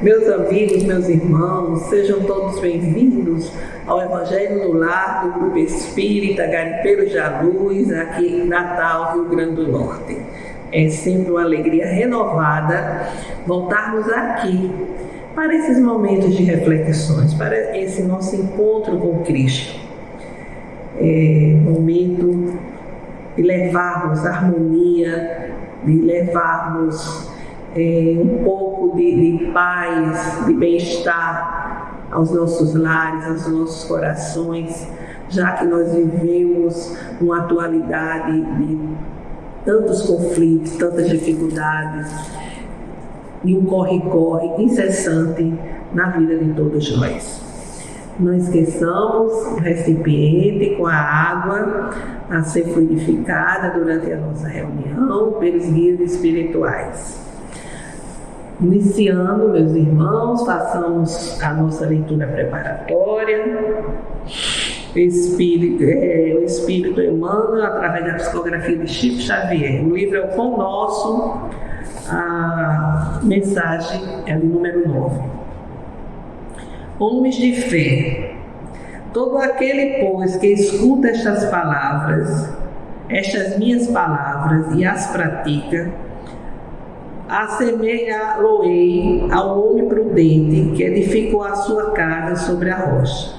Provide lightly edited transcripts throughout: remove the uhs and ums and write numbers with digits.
Meus amigos, meus irmãos, sejam todos bem-vindos ao Evangelho no Lar do Grupo Espírita Garimpeiros da Luz, aqui em Natal, Rio Grande do Norte. É sempre uma alegria renovada voltarmos aqui para esses momentos de reflexões, para esse nosso encontro com Cristo. Momento de levarmos harmonia, de levarmos um pouco de paz, de bem-estar aos nossos lares, aos nossos corações, já que nós vivemos uma atualidade de tantos conflitos, tantas dificuldades, e um corre-corre incessante na vida de todos nós. Não esqueçamos o recipiente com a água a ser fluidificada durante a nossa reunião pelos guias espirituais. Iniciando, meus irmãos, façamos a nossa leitura preparatória. O Espírito Emmanuel, através da psicografia de Chico Xavier. O livro é o Pão Nosso, a mensagem é de número 9. Homens de fé, todo aquele, pois, que escuta estas palavras, estas minhas palavras, e as pratica, assemelhá-lo-ei ao homem prudente que edificou a sua casa sobre a rocha.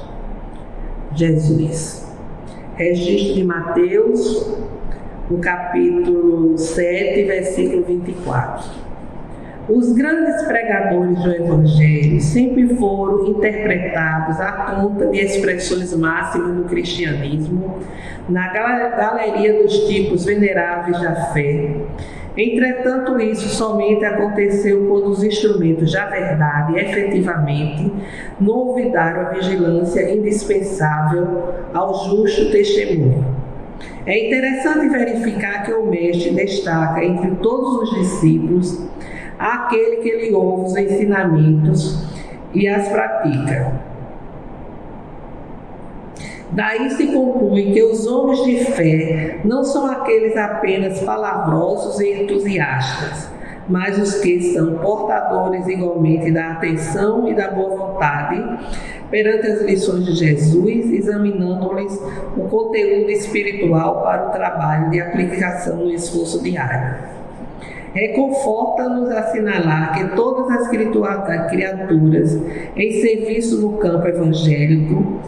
Jesus. Registro de Mateus, no capítulo 7, versículo 24. Os grandes pregadores do Evangelho sempre foram interpretados à conta de expressões máximas do cristianismo na galeria dos tipos veneráveis da fé. Entretanto, isso somente aconteceu quando os instrumentos da verdade efetivamente não olvidaram a vigilância indispensável ao justo testemunho. É interessante verificar que o Mestre destaca entre todos os discípulos aquele que lhe ouve os ensinamentos e as pratica. Daí se conclui que os homens de fé não são aqueles apenas palavrosos e entusiastas, mas os que são portadores igualmente da atenção e da boa vontade perante as lições de Jesus, examinando-lhes o conteúdo espiritual para o trabalho de aplicação no esforço diário. Reconforta-nos assinalar que todas as criaturas em serviço no campo evangélico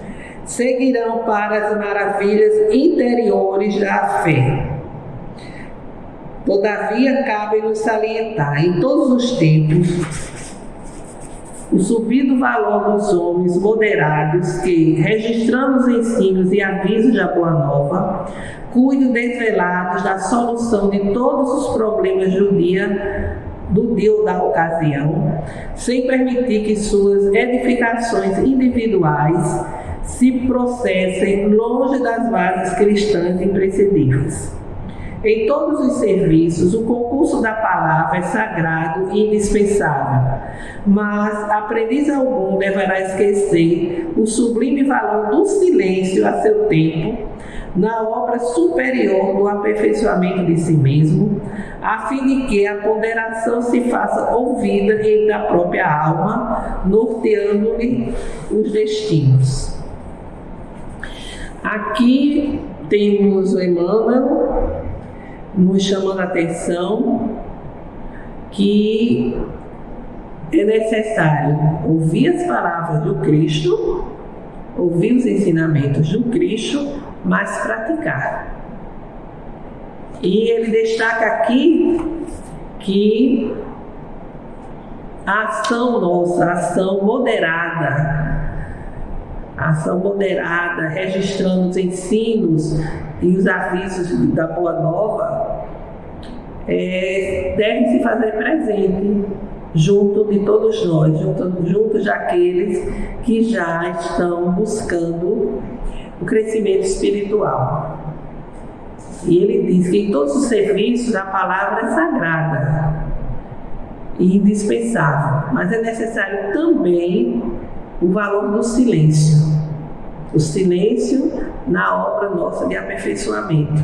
seguirão para as maravilhas interiores da fé. Todavia, cabe-nos salientar em todos os tempos o subido valor dos homens moderados que, registrando os ensinos e avisos da Boa Nova, cuidam desvelados da solução de todos os problemas do dia ou da ocasião, sem permitir que suas edificações individuais se processem longe das bases cristãs imprescindíveis. Em todos os serviços, o concurso da palavra é sagrado e indispensável, mas aprendiz algum deverá esquecer o sublime valor do silêncio a seu tempo, na obra superior do aperfeiçoamento de si mesmo, a fim de que a ponderação se faça ouvida entre a própria alma, norteando-lhe os destinos. Aqui temos o Emmanuel nos chamando a atenção que é necessário ouvir as palavras do Cristo, ouvir os ensinamentos do Cristo, mas praticar. E ele destaca aqui que a ação nossa, a ação moderada, registrando os ensinos e os avisos da Boa Nova, deve se fazer presente junto de todos nós, junto daqueles que já estão buscando o crescimento espiritual. E ele diz que em todos os serviços a palavra é sagrada e indispensável, mas é necessário também o valor do silêncio. O silêncio na obra nossa de aperfeiçoamento.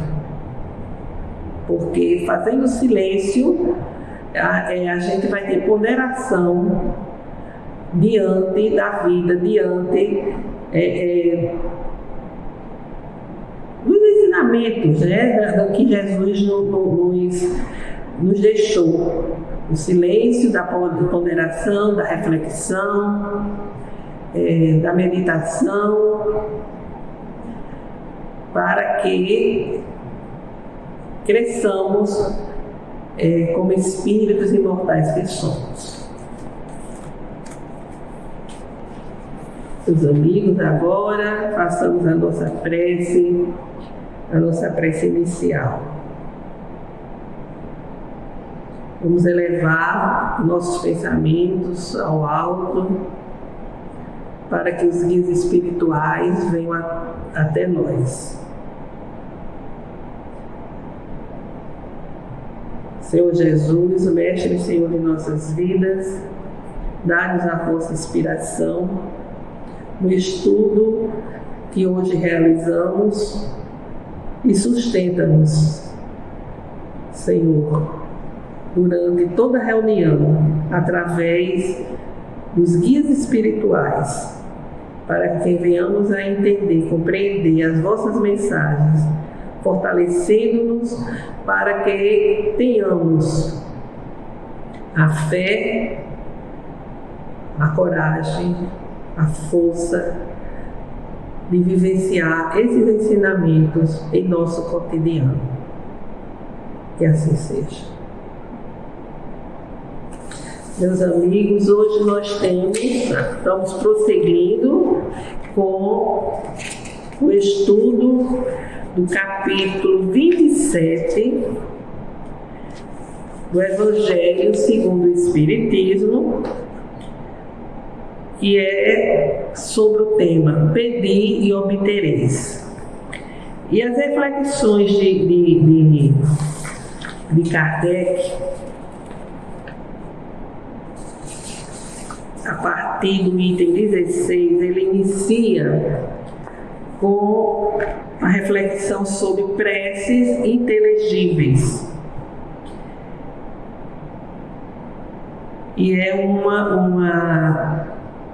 Porque fazendo silêncio, a gente vai ter ponderação diante da vida, diante dos ensinamentos, né, do que Jesus nos deixou. O silêncio da ponderação, da reflexão, da meditação, para que cresçamos como espíritos imortais que somos. Meus amigos, agora façamos a nossa prece inicial. Vamos elevar nossos pensamentos ao alto para que os guias espirituais venham até nós. Senhor Jesus, o Mestre e Senhor de nossas vidas, dá-nos a vossa inspiração no estudo que hoje realizamos e sustenta-nos, Senhor, durante toda a reunião, através dos guias espirituais, para que venhamos a entender, compreender as vossas mensagens, fortalecendo-nos para que tenhamos a fé, a coragem, a força de vivenciar esses ensinamentos em nosso cotidiano. Que assim seja. Meus amigos, hoje nós estamos prosseguindo com o estudo do capítulo 27 do Evangelho segundo o Espiritismo, que é sobre o tema Pedi e obtereis. E as reflexões de Kardec, a partir do item 16, ele inicia com a reflexão sobre preces inteligíveis. E é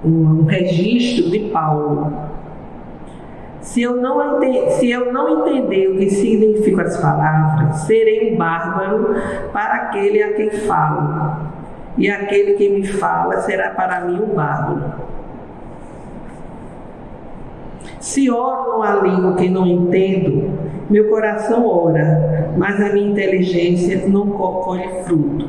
um registro de Paulo. Se eu não entender o que significam as palavras, serei um bárbaro para aquele a quem falo, e aquele que me fala será para mim um bárbaro. Se oro numa língua que não entendo, meu coração ora, mas a minha inteligência não colhe fruto.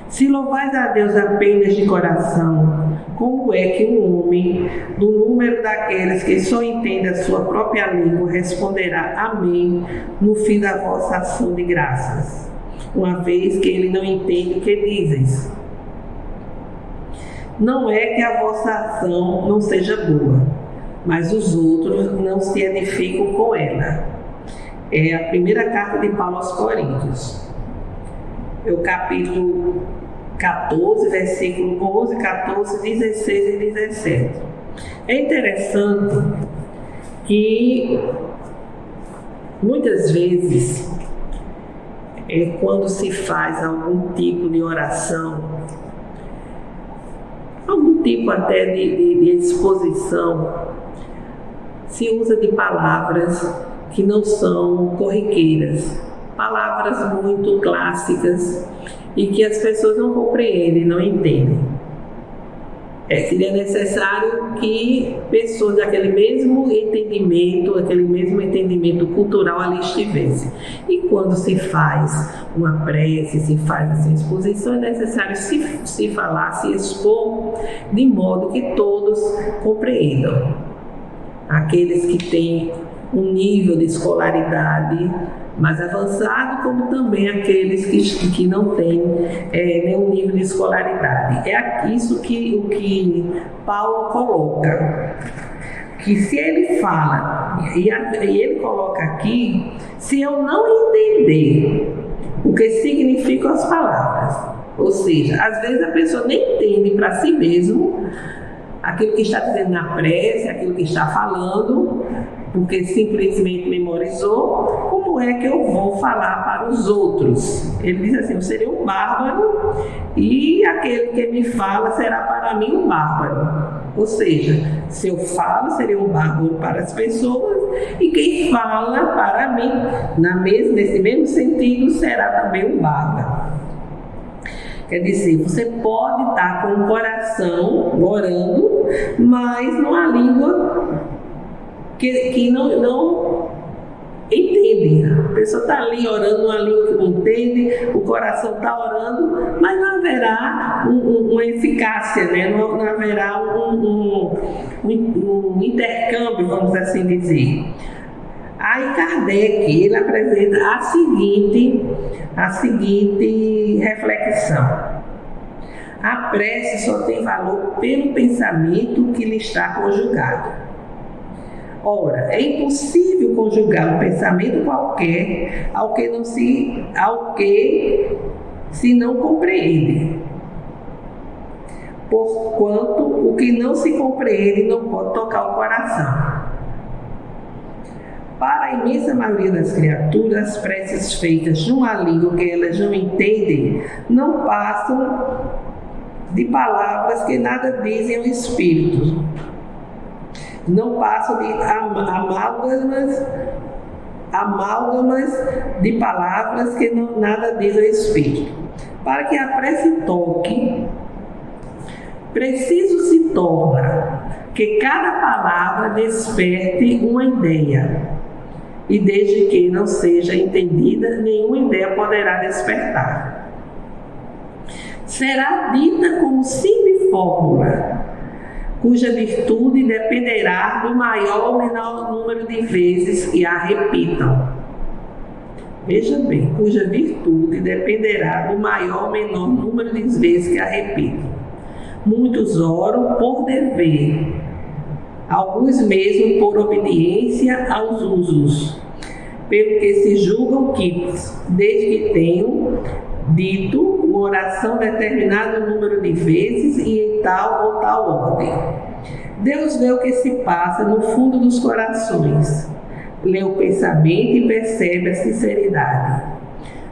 Se louvais a Deus apenas de coração, como é que um homem, do número daqueles que só entendem a sua própria língua, responderá amém no fim da vossa ação de graças, uma vez que ele não entende o que dizes? Não é que a vossa ação não seja boa, mas os outros não se edificam com ela. É a primeira carta de Paulo aos Coríntios. É o capítulo 14, versículo 11, 14, 16 e 17. É interessante que muitas vezes, quando se faz algum tipo de oração, algum tipo até de exposição, se usa de palavras que não são corriqueiras, palavras muito clássicas e que as pessoas não compreendem, não entendem. Seria necessário que pessoas daquele mesmo entendimento cultural ali estivessem. E quando se faz uma prece, se faz essa exposição, é necessário se falar, se expor, de modo que todos compreendam. Aqueles que têm um nível de escolaridade mais avançado, como também aqueles que não têm nenhum nível de escolaridade. É isso que o que Paulo coloca, que se ele fala, e ele coloca aqui, se eu não entender o que significam as palavras, ou seja, às vezes a pessoa nem entende para si mesmo aquilo que está dizendo na prece, aquilo que está falando, porque simplesmente memorizou, como como é que eu vou falar para os outros? Ele diz assim: eu serei um bárbaro e aquele que me fala será para mim um bárbaro. Ou seja, se eu falo, serei um bárbaro para as pessoas, e quem fala para mim, nesse mesmo sentido, será também um bárbaro. Quer dizer, você pode estar com o coração orando, mas numa língua que não entende. A pessoa está ali orando numa língua que não entende, o coração está orando, mas não haverá uma eficácia, né? Não haverá um intercâmbio, vamos assim dizer. Aí Kardec, ele apresenta a seguinte reflexão: a prece só tem valor pelo pensamento que lhe está conjugado. Ora, é impossível conjugar um pensamento qualquer ao que se não compreende. Porquanto o que não se compreende não pode tocar o coração. Para a imensa maioria das criaturas, as preces feitas numa língua que elas não entendem não passam de palavras que nada dizem ao espírito. Não passam de amálgamas de palavras que nada dizem ao espírito. Para que a prece toque, preciso se torna que cada palavra desperte uma ideia, e desde que não seja entendida, nenhuma ideia poderá despertar. Será dita como simples fórmula, cuja virtude dependerá do maior ou menor número de vezes que a repitam. Veja bem, cuja virtude dependerá do maior ou menor número de vezes que a repitam. Muitos oram por dever, alguns mesmo por obediência aos usos, pelo que se julgam que, desde que tenham dito uma oração determinado número de vezes e em tal ou tal ordem. Deus vê o que se passa no fundo dos corações, lê o pensamento e percebe a sinceridade.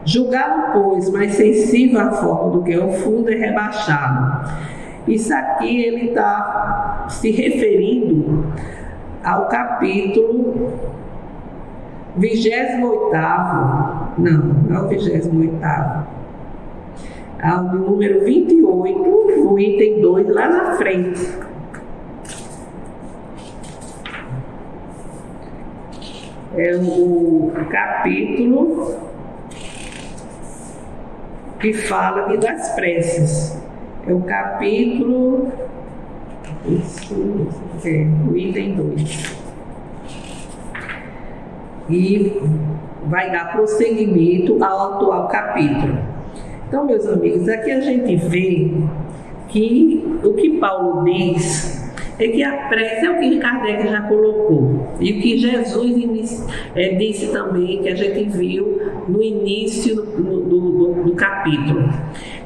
Julgá-lo, pois, mais sensível à forma do que ao fundo é rebaixado. Isso aqui ele está se referindo ao capítulo 28º, não é o 28º, ao número 28, o item 2, lá na frente. É o capítulo que fala das preces. É o capítulo, o item 2. E vai dar prosseguimento ao atual capítulo. Então, meus amigos, aqui a gente vê que o que Paulo diz é que a prece é o que Kardec já colocou, e o que Jesus disse também, que a gente viu no início do capítulo,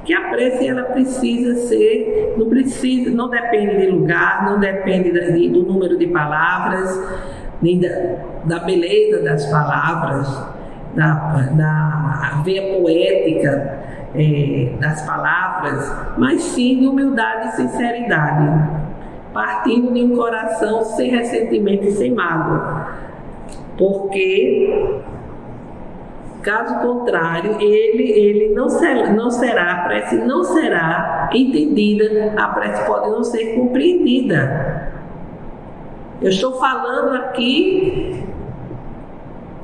que a prece ela precisa ser, não depende de lugar, não depende do número de palavras, nem da beleza das palavras, da veia poética das palavras, mas sim de humildade e sinceridade, partindo de um coração sem ressentimento e sem mágoa, porque caso contrário, a prece não será entendida, a prece pode não ser compreendida. Eu estou falando aqui,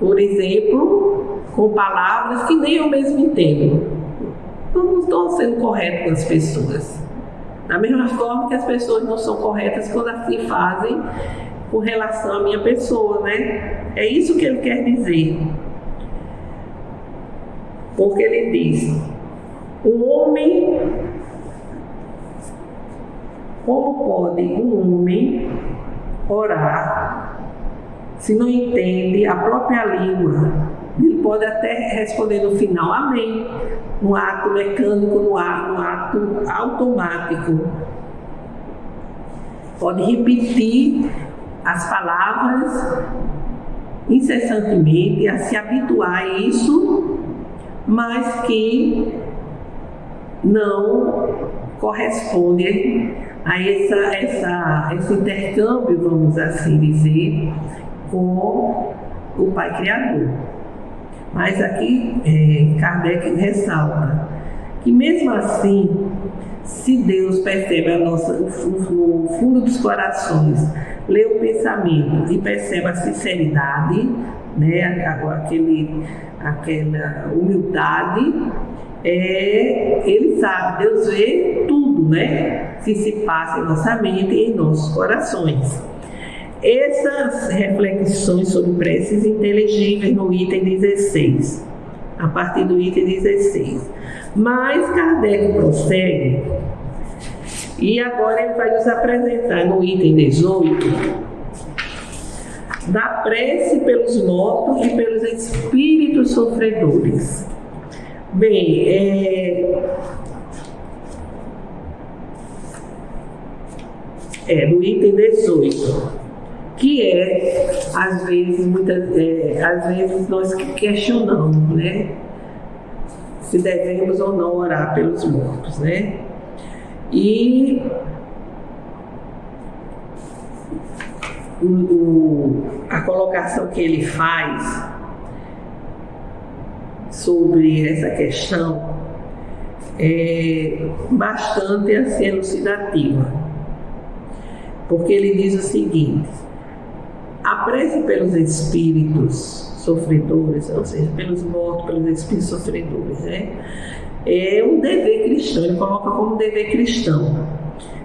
por exemplo, com palavras que nem eu mesmo entendo. Não estou sendo correto com as pessoas. Da mesma forma que as pessoas não são corretas quando assim fazem com relação à minha pessoa, né? É isso que ele quer dizer. Porque ele diz: o homem, como pode um homem orar se não entende a própria língua? Ele pode até responder no final amém, no ato mecânico, no ato automático. Pode repetir as palavras incessantemente a se habituar a isso, mas que não corresponde a esse intercâmbio, vamos assim dizer, com o Pai Criador. Mas aqui Kardec ressalta que mesmo assim, se Deus percebe no fundo dos corações, lê o pensamento e percebe a sinceridade, né, aquela humildade, ele sabe, Deus vê tudo, né, que se passa em nossa mente e em nossos corações. Essas reflexões sobre preces inteligíveis no item 16, a partir do item 16. Mas Kardec prossegue, e agora ele vai nos apresentar no item 18, da prece pelos mortos e pelos espíritos sofredores. Bem, no item 18, que às vezes nós questionamos, né, se devemos ou não orar pelos mortos, né? E a colocação que ele faz sobre essa questão é bastante assim, elucidativa, porque ele diz o seguinte: a prece pelos espíritos sofredores, ou seja, pelos mortos, pelos espíritos sofredores, né, é um dever cristão. Ele coloca como dever cristão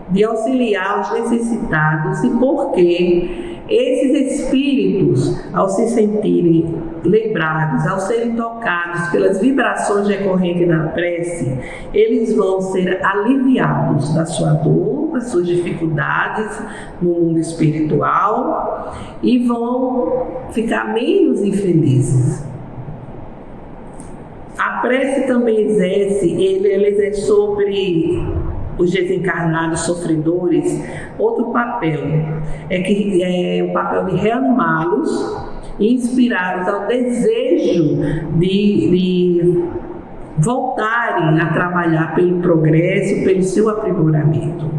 de auxiliar os necessitados, e porque esses espíritos, ao se sentirem lembrados, ao serem tocados pelas vibrações decorrentes da prece, eles vão ser aliviados da sua dor, das suas dificuldades no mundo espiritual, e vão ficar menos infelizes. A prece também exerce sobre os desencarnados sofredores outro papel, que é o papel de reanimá-los e inspirá-los ao desejo de voltarem a trabalhar pelo progresso, pelo seu aprimoramento.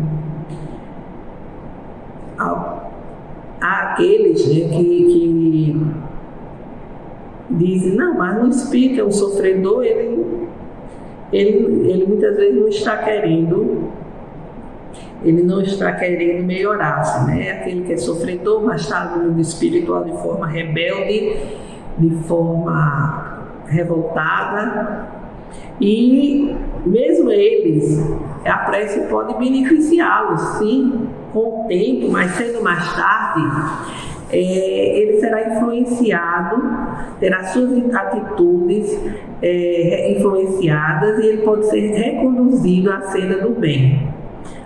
Há aqueles, né, que dizem: não, mas o espírito é um sofredor, ele muitas vezes não está querendo melhorar-se, né? Aquele que é sofredor, mas está no mundo espiritual de forma rebelde, de forma revoltada, e mesmo eles, a prece pode beneficiá-los, sim, com o tempo, mas cedo ou mais tarde, ele será influenciado, terá suas atitudes influenciadas, e ele pode ser reconduzido à senda do bem.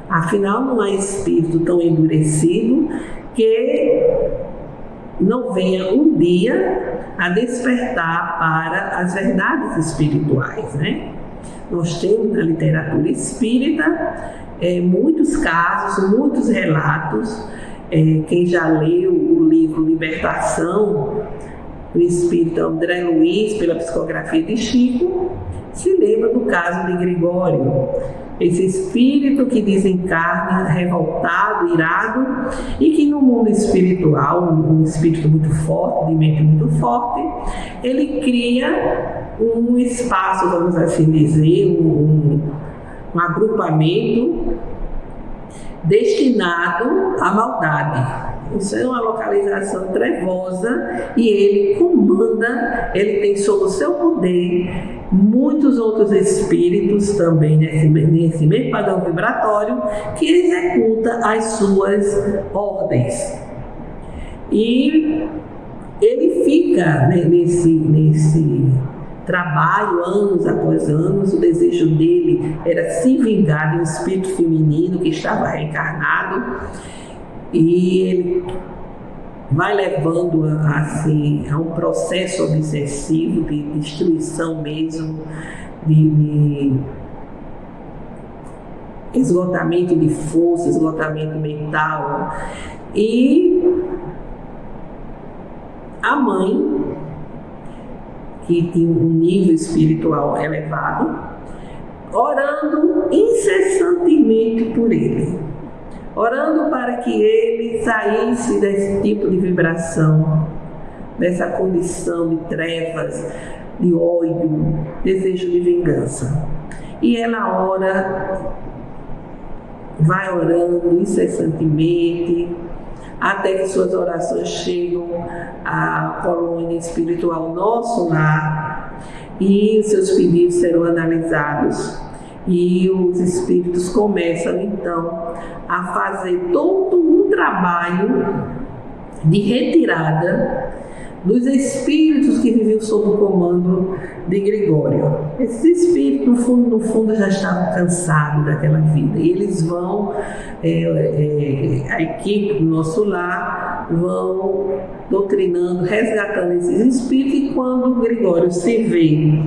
Afinal, não há espírito tão endurecido que não venha um dia a despertar para as verdades espirituais, né? Nós temos na literatura espírita muitos casos, muitos relatos. Quem já leu o livro Libertação, do espírito André Luiz, pela psicografia de Chico, se lembra do caso de Gregório, esse espírito que desencarna revoltado, irado, e que no mundo espiritual, um espírito muito forte, de mente muito forte, ele cria um espaço, vamos assim dizer, um agrupamento destinado à maldade. Isso é uma localização trevosa, e ele comanda, ele tem sob o seu poder muitos outros espíritos também nesse mesmo padrão vibratório, que executa as suas ordens. E ele fica, né, nesse trabalho, anos após anos. O desejo dele era se vingar de um espírito feminino que estava reencarnado, e ele vai levando assim a um processo obsessivo de destruição mesmo, de esgotamento de força, esgotamento mental, e a mãe, que tinha um nível espiritual elevado, orando incessantemente por ele, orando para que ele saísse desse tipo de vibração, dessa condição de trevas, de ódio, desejo de vingança. E ela ora, vai orando incessantemente, até que suas orações chegam à colônia espiritual Nosso Lar, e os seus pedidos serão analisados. E os espíritos começam então a fazer todo um trabalho de retirada dos espíritos que viviam sob o comando de Gregório. Esses espíritos, no fundo, já estavam cansados daquela vida. E eles vão, a equipe do Nosso Lar, vão doutrinando, resgatando esses espíritos. E quando Gregório se vê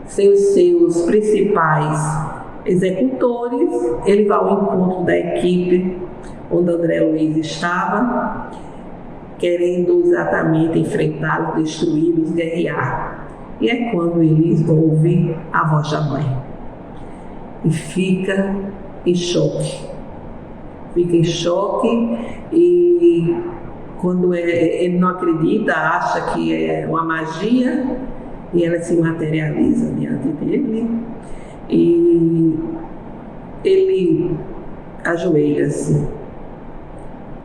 seus principais executores, ele vai ao encontro da equipe onde André Luiz estava, querendo exatamente enfrentá-los, destruí-los, guerrear. E é quando ele ouve a voz da mãe e fica em choque. E quando ele não acredita, acha que é uma magia, e ela se materializa diante dele, e ele ajoelha-se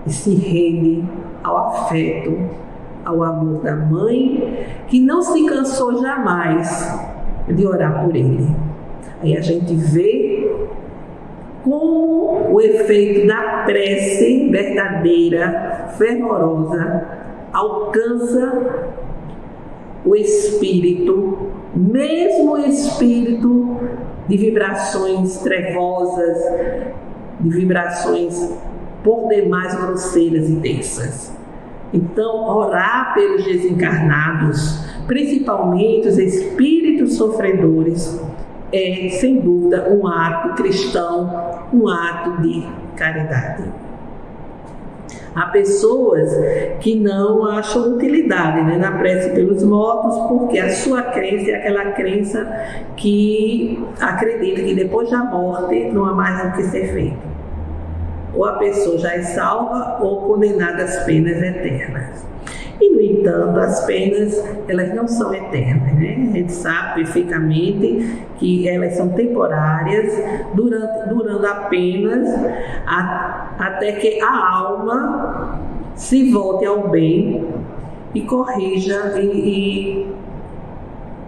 e se rende ao afeto, ao amor da mãe, que não se cansou jamais de orar por ele. Aí a gente vê como o efeito da prece verdadeira, fervorosa, alcança o espírito, mesmo o espírito de vibrações trevosas, de vibrações por demais grosseiras e densas. Então, orar pelos desencarnados, principalmente os espíritos sofredores, é, sem dúvida, um ato cristão, um ato de caridade. Há pessoas que não acham utilidade, né, na prece pelos mortos, porque a sua crença é aquela crença que acredita que depois da morte não há mais o que ser feito. Ou a pessoa já é salva ou condenada às penas eternas. E, no entanto, as penas, elas não são eternas, né? A gente sabe perfeitamente que elas são temporárias, durando apenas até que a alma se volte ao bem e corrija e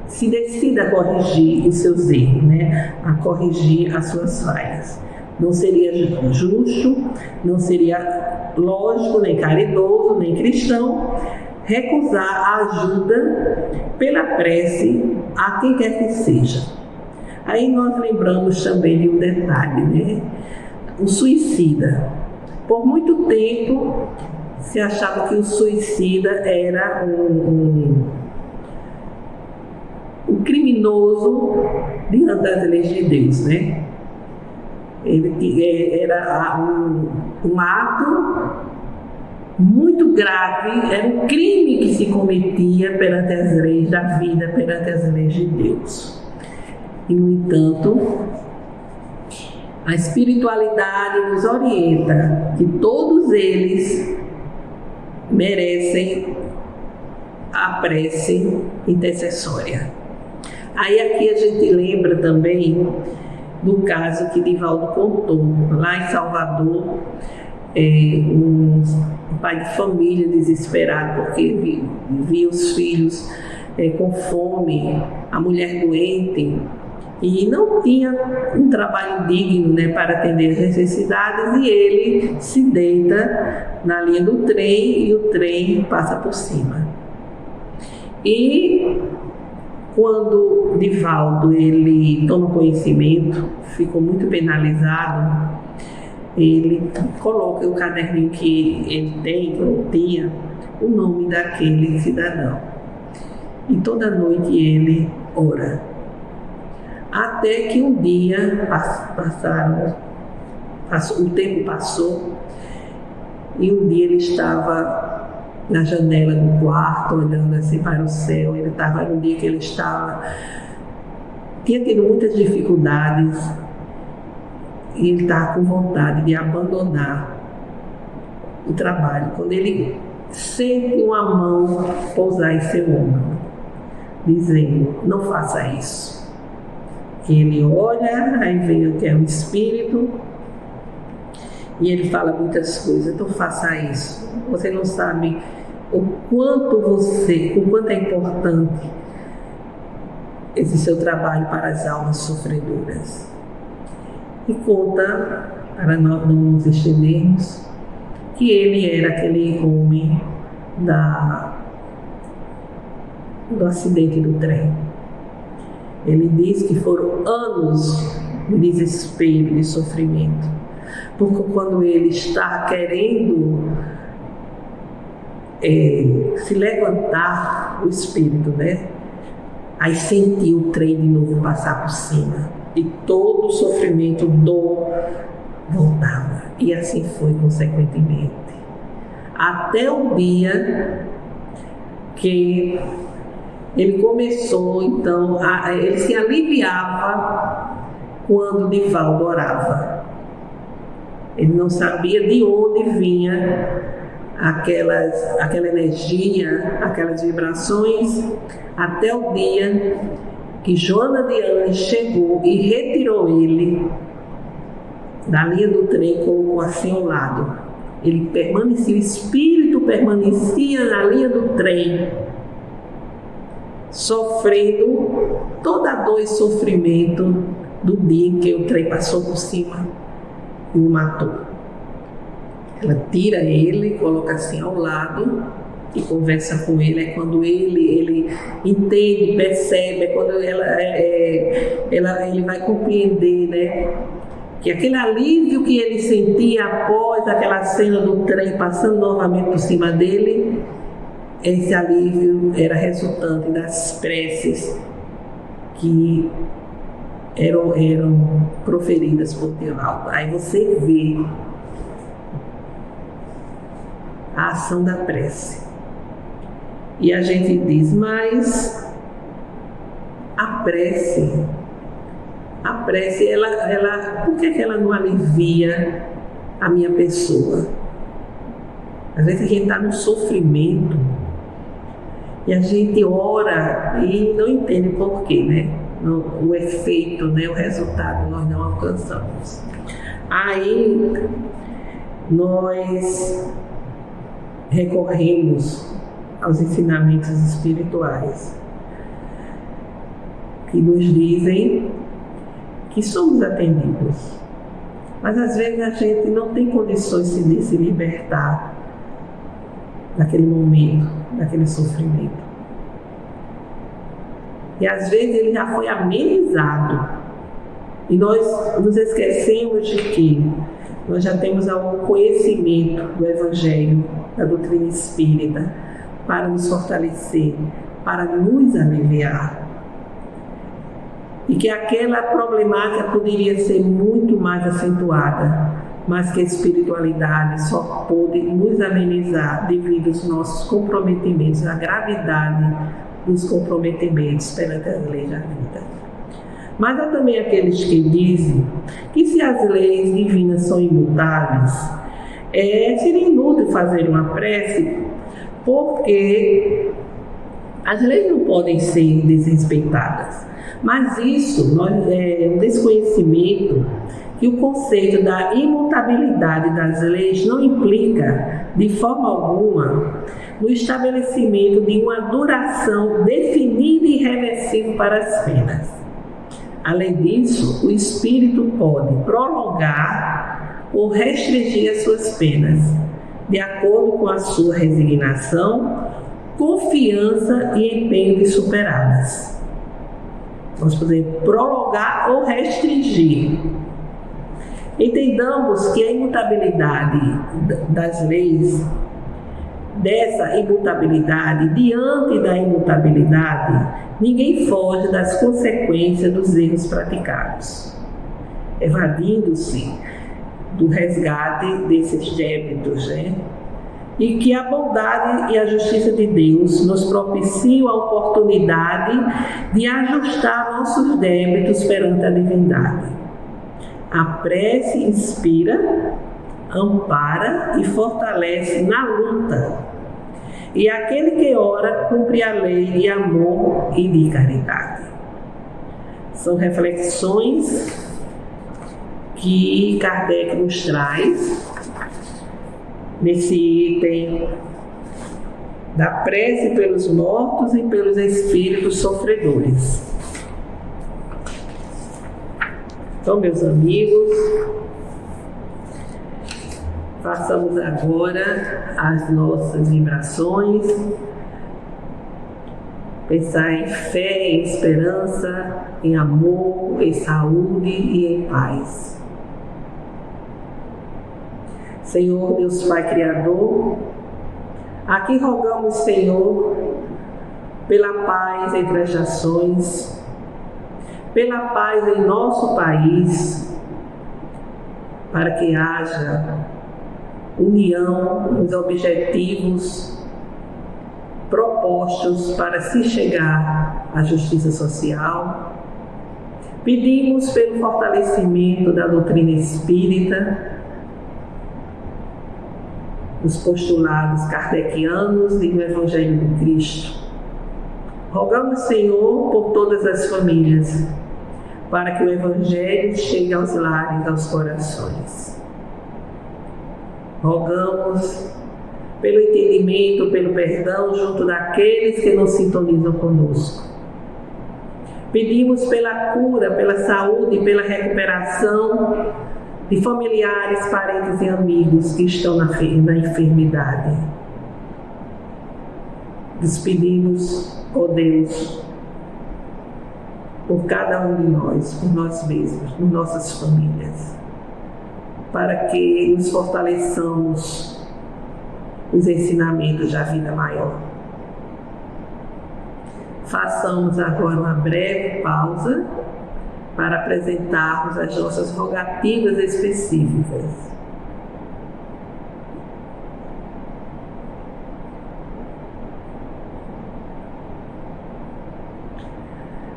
se decida a corrigir os seus erros, né? A corrigir as suas falhas. Não seria justo, não seria lógico, nem caridoso, nem cristão recusar a ajuda pela prece a quem quer que seja. Aí nós lembramos também de um detalhe, né? O suicida. Por muito tempo se achava que o suicida era um criminoso diante das leis de Deus, né? Ele era um ato muito grave, era um crime que se cometia perante as leis da vida, perante as leis de Deus. E, no entanto, a espiritualidade nos orienta que todos eles merecem a prece intercessória. Aí aqui a gente lembra também do caso que Divaldo contou, lá em Salvador, um pai de família desesperado porque via os filhos com fome, a mulher doente, e não tinha um trabalho digno, né, para atender as necessidades, e ele se deita na linha do trem e o trem passa por cima. E quando Divaldo ele toma conhecimento, ficou muito penalizado, ele coloca o caderninho que ele tem, que ele tinha, o nome daquele cidadão. E toda noite ele ora. Até que um dia o tempo passou, e um dia ele estava na janela do quarto, olhando assim para o céu. Ele estava no dia que ele tinha tido muitas dificuldades e ele estava com vontade de abandonar o trabalho. Quando ele sente uma mão pousar em seu ombro, dizendo: não faça isso. Que ele olha, aí vem o que é o Espírito, e ele fala muitas coisas. Então faça isso. Você não sabe o quanto é importante esse seu trabalho para as almas sofredoras. E conta, para não nos estendermos, que ele era aquele homem do acidente do trem. Ele diz que foram anos de desespero, de sofrimento, porque quando ele está querendo se levantar, o espírito, né? Aí sentiu o trem de novo passar por cima e todo o sofrimento, dor, voltava. E assim foi consequentemente. Até o dia que ele começou, então, ele se aliviava quando Divaldo orava. Ele não sabia de onde vinha aquela energia, aquelas vibrações, até o dia que Joana de Anjos chegou e retirou ele da linha do trem e colocou assim ao lado. Ele permanecia, o espírito permanecia na linha do trem, sofrendo toda a dor e sofrimento do dia em que o trem passou por cima e o matou. Ela tira ele, coloca assim ao lado e conversa com ele. É quando ele entende, percebe, é quando ele vai compreender, né? Que aquele alívio que ele sentia após aquela cena do trem passando novamente por cima dele, esse alívio era resultante das preces que eram proferidas por Divaldo. Aí você vê a ação da prece. E a gente diz: mas a prece, por que ela não alivia a minha pessoa? Às vezes a gente está no sofrimento e a gente ora e não entende por quê, né? O efeito, né? O resultado nós não alcançamos. Aí nós recorremos aos ensinamentos espirituais que nos dizem que somos atendidos, mas às vezes a gente não tem condições de se libertar daquele momento, daquele sofrimento. E às vezes ele já foi amenizado e nós nos esquecemos de que nós já temos algum conhecimento do Evangelho, da doutrina espírita, para nos fortalecer, para nos aliviar. E que aquela problemática poderia ser muito mais acentuada, mas que a espiritualidade só pôde nos amenizar devido aos nossos comprometimentos, à gravidade dos comprometimentos perante as leis da vida. Mas há também aqueles que dizem que se as leis divinas são imutáveis, seria inútil fazer uma prece, porque as leis não podem ser desrespeitadas. Mas isso é um desconhecimento que o conceito da imutabilidade das leis não implica, de forma alguma, no estabelecimento de uma duração definida e irreversível para as penas. Além disso, o espírito pode prolongar ou restringir as suas penas, de acordo com a sua resignação, confiança e empenho de superá-las. Nós podemos prolongar ou restringir. Entendamos que a imutabilidade das leis, dessa imutabilidade, diante da imutabilidade, ninguém foge das consequências dos erros praticados, evadindo-se do resgate desses débitos, né? e que a bondade e a justiça de Deus nos propiciam a oportunidade de ajustar nossos débitos perante a divindade. A prece inspira, ampara e fortalece na luta, e aquele que ora cumpre a lei de amor e de caridade. São reflexões que Kardec nos traz nesse item da prece pelos mortos e pelos espíritos sofredores. Então, meus amigos, façamos agora as nossas vibrações, pensar em fé, em esperança, em amor, em saúde e em paz. Senhor Deus Pai Criador, aqui rogamos, Senhor, pela paz entre as nações, pela paz em nosso país, para que haja união nos objetivos propostos para se chegar à justiça social. Pedimos pelo fortalecimento da doutrina espírita, dos postulados kardecianos e do Evangelho do Cristo. Rogamos, Senhor, por todas as famílias, para que o Evangelho chegue aos lares, aos corações. Rogamos pelo entendimento, pelo perdão junto daqueles que não sintonizam conosco. Pedimos pela cura, pela saúde, pela recuperação de familiares, parentes e amigos que estão na enfermidade. Nos pedimos, ó Deus, por cada um de nós, por nós mesmos, por nossas famílias, para que nos fortaleçamos os ensinamentos da vida maior. Façamos agora uma breve pausa para apresentarmos as nossas rogativas específicas.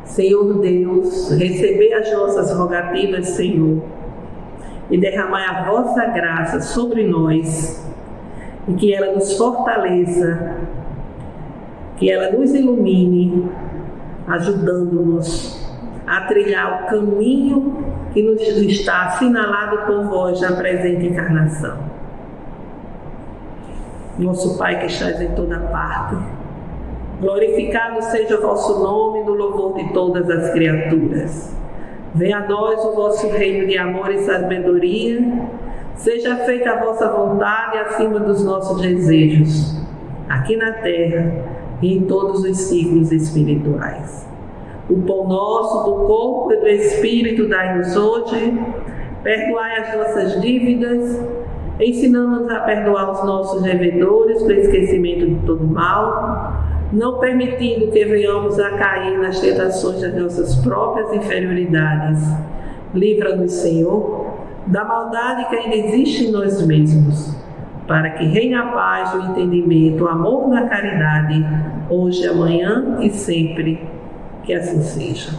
Senhor Deus, recebei as nossas rogativas, Senhor, e derramai a vossa graça sobre nós, e que ela nos fortaleça, que ela nos ilumine, ajudando-nos a trilhar o caminho que nos está assinalado por vós na presente encarnação. Nosso Pai que estás em toda parte, glorificado seja o vosso nome no louvor de todas as criaturas. Venha a nós o vosso reino de amor e sabedoria, seja feita a vossa vontade acima dos nossos desejos, aqui na terra e em todos os ciclos espirituais. O pão nosso do corpo e do espírito dai-nos hoje, perdoai as nossas dívidas, ensinando-nos a perdoar os nossos devedores, para esquecimento de todo mal, não permitindo que venhamos a cair nas tentações das nossas próprias inferioridades. Livra-nos, Senhor, da maldade que ainda existe em nós mesmos, para que reine a paz, o entendimento, o amor na caridade, hoje, amanhã e sempre. Que assim seja.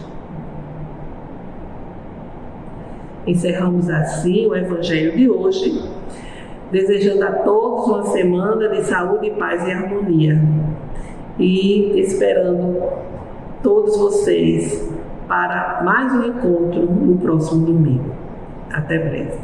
Encerramos assim o Evangelho de hoje, desejando a todos uma semana de saúde, paz e harmonia, e esperando todos vocês para mais um encontro no próximo domingo. Até breve.